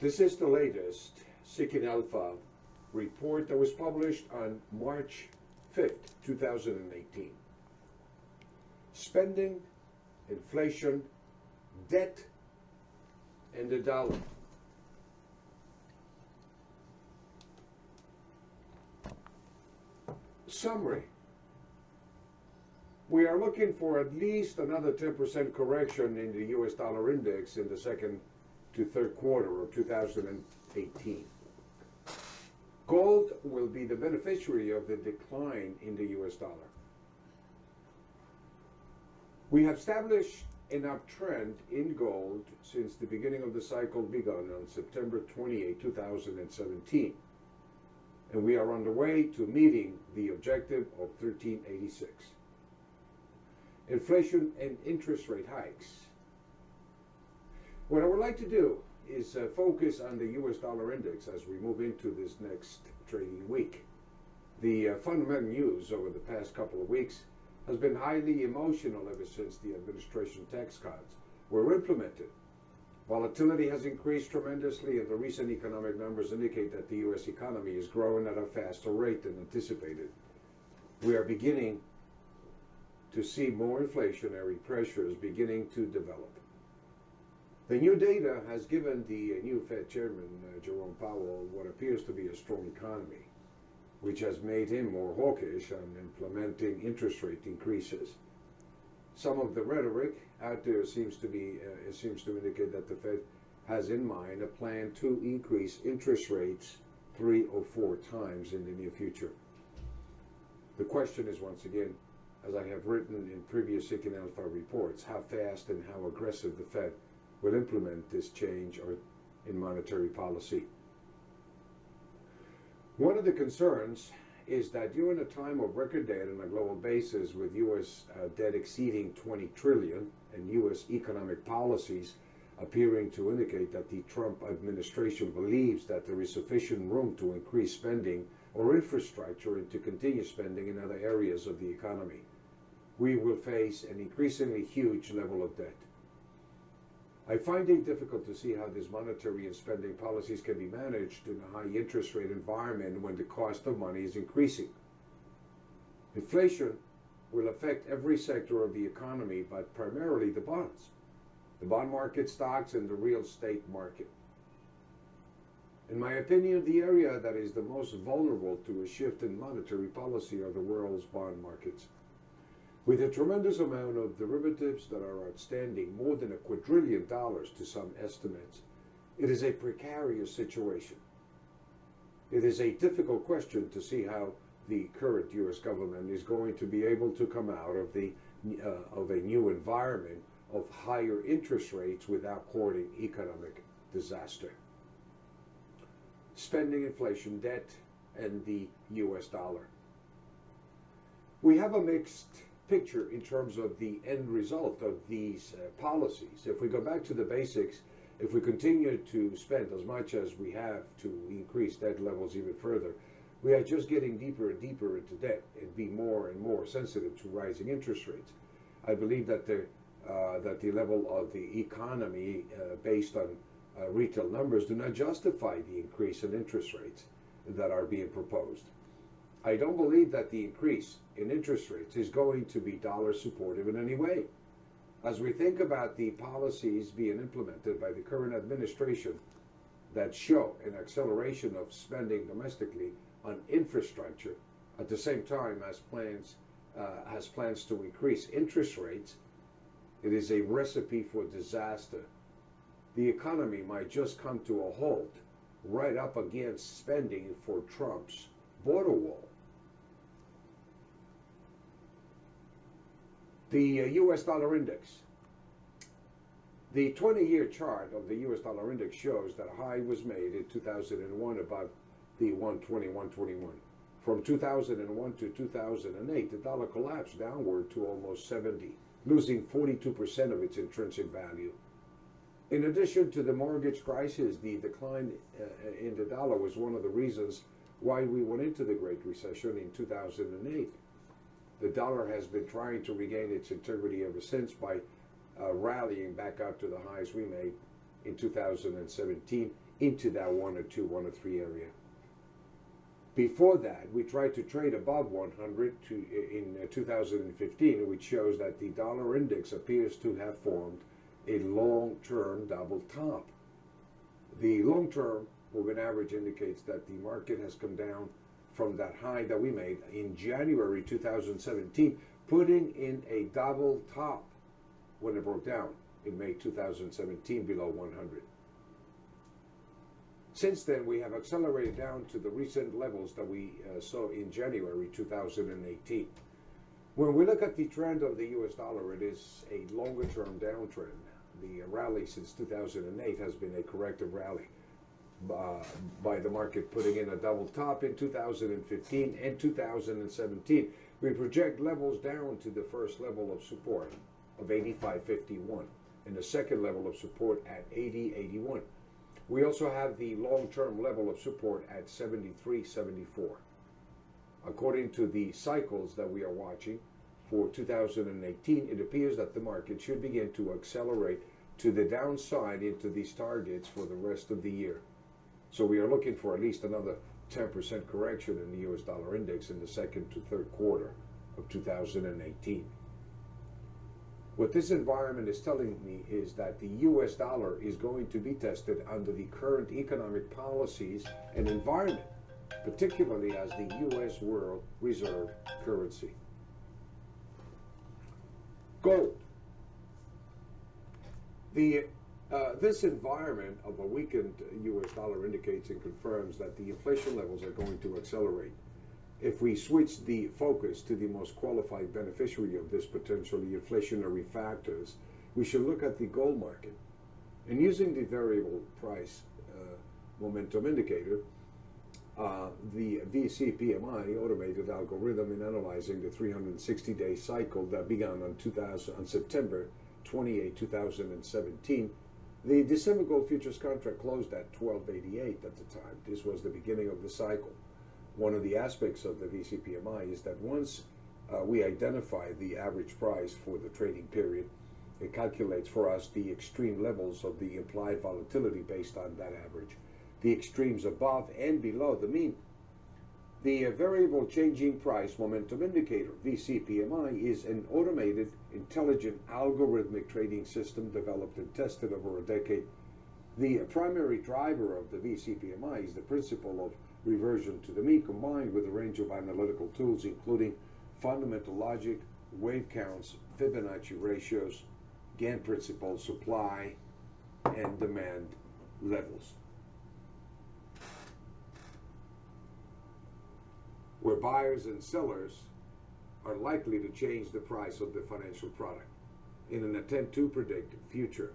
This is the latest Seeking Alpha report that was published on March 5th, 2018. Spending, inflation, debt, and the dollar. Summary. We are looking for at least another 10% correction in the US dollar index in the second to third quarter of 2018. Gold will be the beneficiary of the decline in the US dollar. We have established an uptrend in gold since the beginning of the cycle begun on September 28, 2017. And we are on the way to meeting the objective of 1386. Inflation and interest rate hikes. What I would like to do is focus on the US dollar index as we move into this next trading week. The fundamental news over the past couple of weeks has been highly emotional ever since the administration tax cuts were implemented. Volatility has increased tremendously, and the recent economic numbers indicate that the US economy is growing at a faster rate than anticipated. We are beginning to see more inflationary pressures beginning to develop. The new data has given the new Fed Chairman, Jerome Powell, what appears to be a strong economy, which has made him more hawkish on implementing interest rate increases. Some of the rhetoric out there seems to indicate that the Fed has in mind a plan to increase interest rates 3 or 4 times in the near future. The question is, once again, as I have written in previous Seeking Alpha reports, how fast and how aggressive the Fed will implement this change in monetary policy. One of the concerns is that during a time of record debt on a global basis, with U.S. debt exceeding $20 trillion and U.S. economic policies appearing to indicate that the Trump administration believes that there is sufficient room to increase spending or infrastructure and to continue spending in other areas of the economy, we will face an increasingly huge level of debt. I find it difficult to see how these monetary and spending policies can be managed in a high interest rate environment when the cost of money is increasing. Inflation will affect every sector of the economy, but primarily the bonds, the bond market, stocks, and the real estate market. In my opinion, the area that is the most vulnerable to a shift in monetary policy are the world's bond markets. With a tremendous amount of derivatives that are outstanding, more than $1 quadrillion to some estimates, it is a precarious situation. It is a difficult question to see how the current U.S. government is going to be able to come out of a new environment of higher interest rates without courting economic disaster. Spending, inflation, debt, and the U.S. dollar. We have a mixed picture in terms of the end result of these policies. If we go back to the basics, if we continue to spend as much as we have to increase debt levels even further, we are just getting deeper and deeper into debt and be more and more sensitive to rising interest rates. I believe that the level of the economy based on retail numbers do not justify the increase in interest rates that are being proposed. I don't believe that the increase in interest rates is going to be dollar supportive in any way. As we think about the policies being implemented by the current administration that show an acceleration of spending domestically on infrastructure, at the same time as has plans to increase interest rates, it is a recipe for disaster. The economy might just come to a halt right up against spending for Trump's border wall. The US dollar index. The 20-year chart of the US dollar index shows that a high was made in 2001 above the 120-121. From 2001 to 2008, the dollar collapsed downward to almost 70, losing 42% of its intrinsic value. In addition to the mortgage crisis, the decline in the dollar was one of the reasons why we went into the Great Recession in 2008. The dollar has been trying to regain its integrity ever since by rallying back up to the highs we made in 2017, into that 102, 103 area. Before that, we tried to trade above 100 in 2015, which shows that the dollar index appears to have formed a long-term double top. The long-term moving average indicates that the market has come down from that high that we made in January 2017, putting in a double top when it broke down in May 2017 below 100. Since then, we have accelerated down to the recent levels that we saw in January 2018. When we look at the trend of the US dollar, it is a longer-term downtrend. The rally since 2008 has been a corrective rally by the market, putting in a double top in 2015 and 2017. We project levels down to the first level of support of 85.51 and the second level of support at 80.81. We also have the long-term level of support at 73.74. According to the cycles that we are watching for 2018, it appears that the market should begin to accelerate to the downside into these targets for the rest of the year. So we are looking for at least another 10% correction in the US dollar index in the second to third quarter of 2018. What this environment is telling me is that the US dollar is going to be tested under the current economic policies and environment, particularly as the US World Reserve currency. Gold. This environment of a weakened US dollar indicates and confirms that the inflation levels are going to accelerate. If we switch the focus to the most qualified beneficiary of this potentially inflationary factors, we should look at the gold market. And using the variable price momentum indicator, the VC PMI automated algorithm in analyzing the 360-day cycle that began on September 28, 2017, the December gold futures contract closed at 1288 at the time. This was the beginning of the cycle. One of the aspects of the VC PMI is that once we identify the average price for the trading period, it calculates for us the extreme levels of the implied volatility based on that average, the extremes above and below the mean. The variable changing price momentum indicator, VC PMI, is an automated, intelligent, algorithmic trading system developed and tested over a decade. The primary driver of the VC PMI is the principle of reversion to the mean, combined with a range of analytical tools, including fundamental logic, wave counts, Fibonacci ratios, Gantt principles, supply and demand levels, where buyers and sellers are likely to change the price of the financial product in an attempt to predict future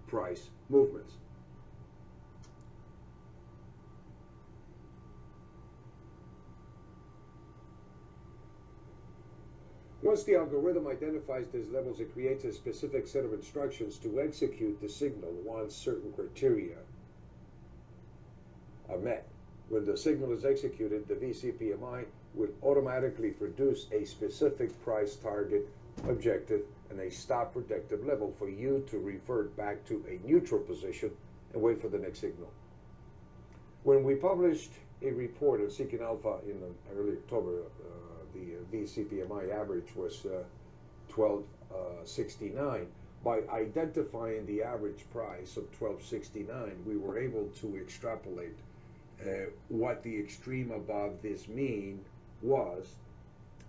price movements. Once the algorithm identifies these levels, it creates a specific set of instructions to execute the signal once certain criteria are met. When the signal is executed, the VC PMI will automatically produce a specific price target objective and a stop protective level for you to revert back to a neutral position and wait for the next signal. When we published a report on Seeking Alpha in early October, the VC PMI average was 1269. By identifying the average price of 1269, we were able to extrapolate what the extreme above this mean was,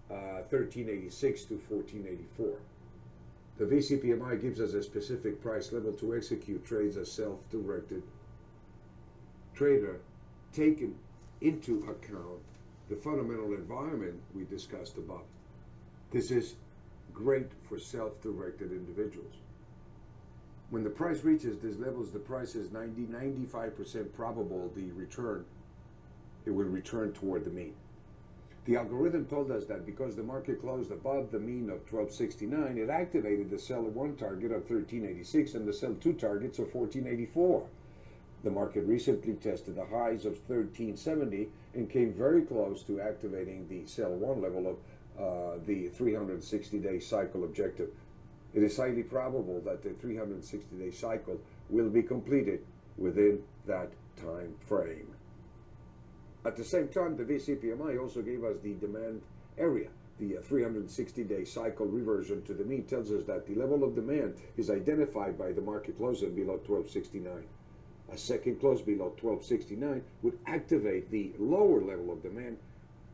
1386 to 1484. The VC PMI gives us a specific price level to execute trades as self-directed trader, taking into account the fundamental environment we discussed above. This is great for self-directed individuals. When the price reaches these levels, the price is 95% probable it will return toward the mean. The algorithm told us that because the market closed above the mean of 1269, it activated the sell 1 target of 1386 and the sell 2 targets of 1484. The market recently tested the highs of 1370 and came very close to activating the sell 1 level of the 360-day cycle objective. It is highly probable that the 360-day cycle will be completed within that time frame. At the same time, the VC-PMI also gave us the demand area. The 360-day cycle reversion to the mean tells us that the level of demand is identified by the market closing below 1269. A second close below 1269 would activate the lower level of demand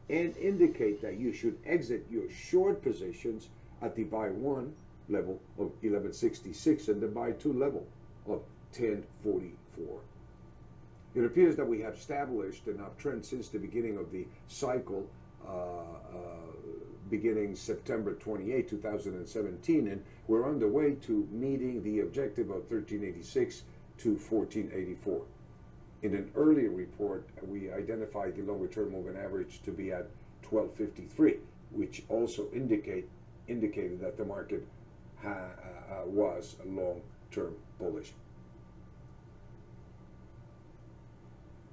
and indicate that you should exit your short positions at the buy 1 level of 1166 and the buy 2 level of 1044. It appears that we have established an uptrend since the beginning of the cycle, beginning September 28, 2017, and we're on the way to meeting the objective of 1386 to 1484. In an earlier report, we identified the longer-term moving average to be at 1253, which also indicated that the market was long-term bullish.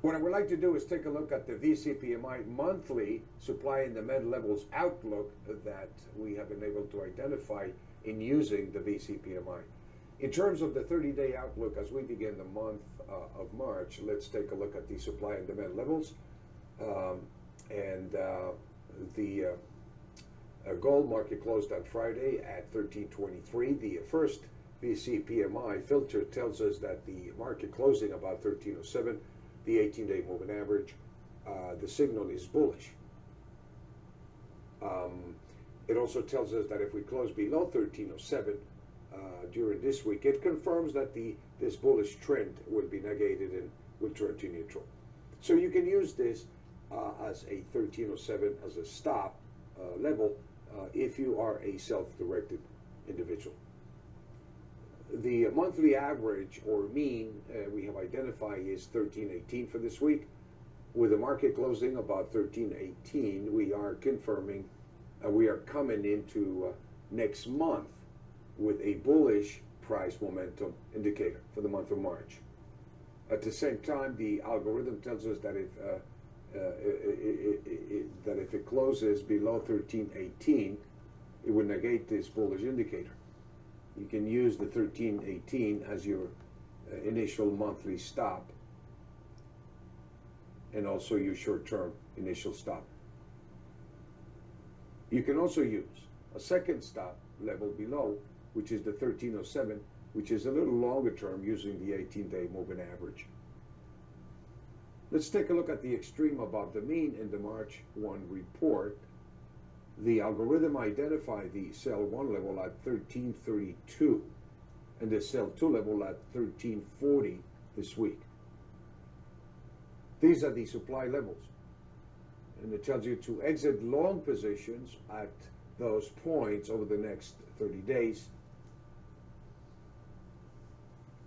What I would like to do is take a look at the VC-PMI monthly supply and demand levels outlook that we have been able to identify in using the VC-PMI. In terms of the 30-day outlook, as we begin the month of March, let's take a look at the supply and demand levels. The gold market closed on Friday at 1323. The first VC-PMI filter tells us that the market closing about 1307. The 18-day moving average, the signal is bullish. It also tells us that if we close below 1307 during this week, it confirms that this bullish trend will be negated and will turn to neutral. So you can use this as a 1307 as a stop level if you are a self-directed individual. The monthly average or mean we have identified is 1318 for this week. With the market closing about 1318, we are confirming we are coming into next month with a bullish price momentum indicator for the month of March. At the same time, the algorithm tells us that if it closes below 1318, it would negate this bullish indicator. You can use the 1318 as your initial monthly stop and also your short-term initial stop. You can also use a second stop level below, which is the 1307, which is a little longer term using the 18-day moving average. Let's take a look at the extreme above the mean in the March 1 report. The algorithm identified the sell 1 level at 1332 and the sell 2 level at 1340 this week. These are the supply levels, and it tells you to exit long positions at those points over the next 30 days.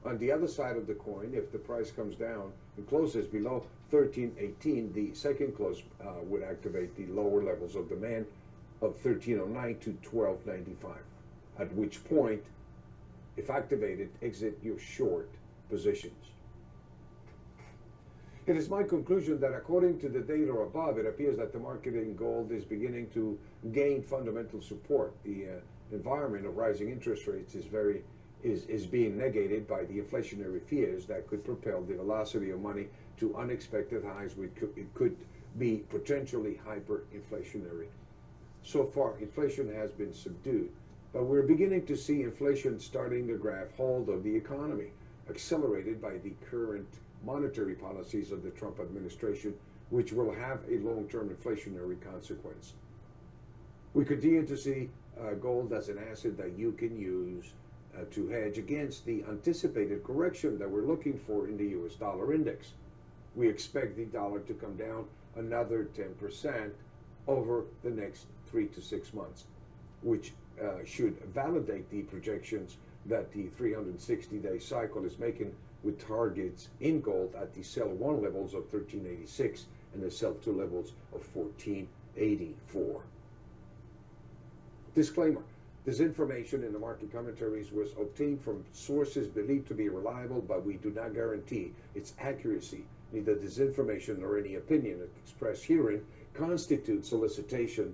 On the other side of the coin, if the price comes down and closes below 1318, the second close would activate the lower levels of demand of 1309 to 1295, at which point, if activated, exit your short positions. It is my conclusion that according to the data above, it appears that the market in gold is beginning to gain fundamental support. The environment of rising interest rates is being negated by the inflationary fears that could propel the velocity of money to unexpected highs, which could be potentially hyperinflationary. So far, inflation has been subdued, but we're beginning to see inflation starting to grab hold of the economy, accelerated by the current monetary policies of the Trump administration, which will have a long-term inflationary consequence. We continue to see gold as an asset that you can use to hedge against the anticipated correction that we're looking for in the US dollar index. We expect the dollar to come down another 10% over the next 3 to 6 months, which should validate the projections that the 360-day cycle is making with targets in gold at the sell 1 levels of 1386 and the sell 2 levels of 1484. Disclaimer: this information in the market commentaries was obtained from sources believed to be reliable, but we do not guarantee its accuracy. Neither this information nor any opinion expressed herein constitutes solicitation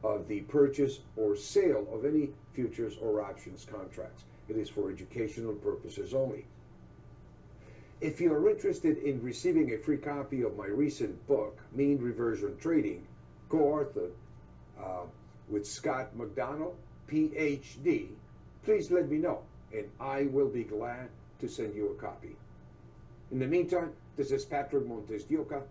of the purchase or sale of any futures or options contracts. It is for educational purposes only. If you're interested in receiving a free copy of my recent book, Mean Reversion Trading, co-authored with Scott McDonald, PhD, please let me know, and I will be glad to send you a copy. In the meantime, this is Patrick MontesDeOca.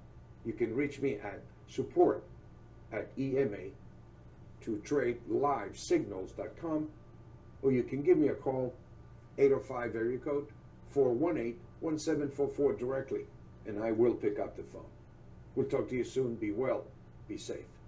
You can reach me at support@ema2tradelivesignals.com, or you can give me a call, 805 area code 418-1744 directly, and I will pick up the phone. We'll talk to you soon. Be well, be safe.